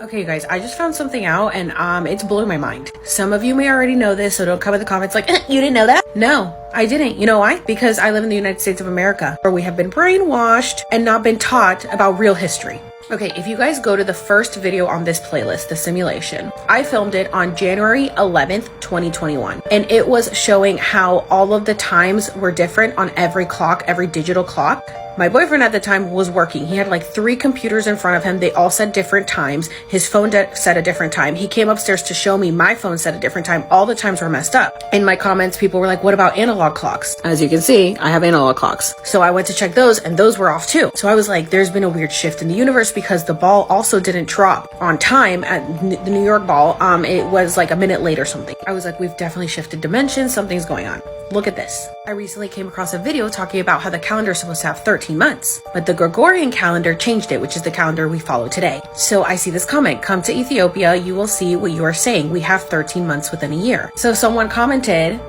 Okay, guys, I just found something out and it's blowing my mind. Some of you may already know this, so don't come in the comments like, you didn't know that? No, I didn't. You know why? Because I live in the United States of America, where we have been brainwashed and not been taught about real history. Okay, if you guys go to the first video on this playlist, the simulation, I filmed it on January 11th, 2021. And it was showing how all of the times were different on every clock, every digital clock. My boyfriend at the time was working. He had like 3 computers in front of him. They all said different times. His phone said a different time. He came upstairs to show me my phone said a different time. All the times were messed up. In my comments, people were like, what about analog clocks? As you can see, I have analog clocks. So I went to check those and those were off too. So I was like, there's been a weird shift in the universe because the ball also didn't drop on time at the New York ball. It was like a minute late or something. I was like, we've definitely shifted dimensions. Something's going on. Look at this. I recently came across a video talking about how the calendar is supposed to have 13 months, but the Gregorian calendar changed it, which is the calendar we follow today. So I see this comment, come to Ethiopia, you will see what you are saying. We have 13 months within a year. So someone commented,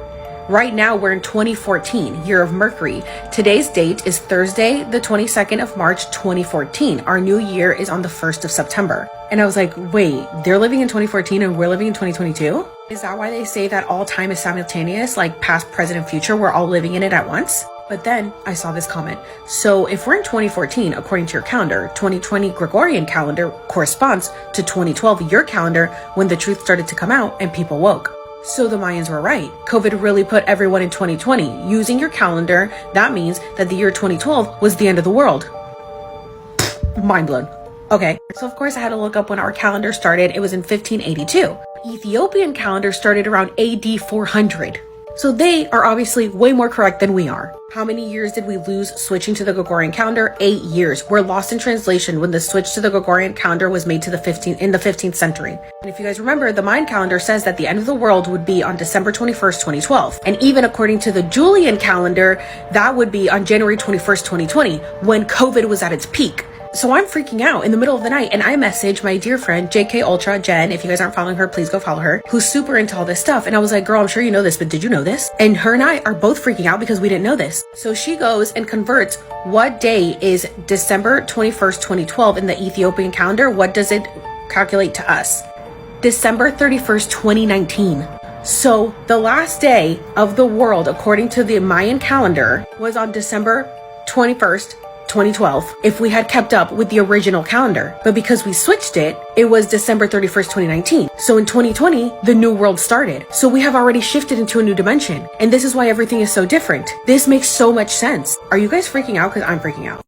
right now we're in 2014, year of Mercury. Today's date is Thursday, the 22nd of March, 2014. Our new year is on the 1st of September. And I was like, wait, they're living in 2014 and we're living in 2022? Is that why they say that all time is simultaneous, like past, present, and future, we're all living in it at once? But then I saw this comment. So if we're in 2014, according to your calendar, 2020 Gregorian calendar corresponds to 2012, your calendar, when the truth started to come out and people woke. So the Mayans were right. COVID really put everyone in 2020. Using your calendar, that means that the year 2012 was the end of the world. Mind blown. Okay, so of course I had to look up when our calendar started. It was in 1582. Ethiopian calendar started around AD 400. So they are obviously way more correct than we are. How many years did we lose switching to the Gregorian calendar? 8 years. We're lost in translation when the switch to the Gregorian calendar was made to the 15th century. And if you guys remember, the Mayan calendar says that the end of the world would be on December 21st, 2012. And even according to the Julian calendar, that would be on January 21st, 2020, when COVID was at its peak. So I'm freaking out in the middle of the night and I message my dear friend JK Ultra Jen. If you guys aren't following her, please go follow her, who's super into all this stuff. And I was like, girl, I'm sure you know this, but did you know this? And her and I are both freaking out because we didn't know this. So she goes and converts what day is December 21st, 2012 in the Ethiopian calendar. What does it calculate to us? December 31st, 2019. So the last day of the world, according to the Mayan calendar, was on December 21st, 2012, if we had kept up with the original calendar. But because we switched it, it was December 31st, 2019. So in 2020, the new world started. So we have already shifted into a new dimension. And this is why everything is so different. This makes so much sense. Are you guys freaking out? Because I'm freaking out.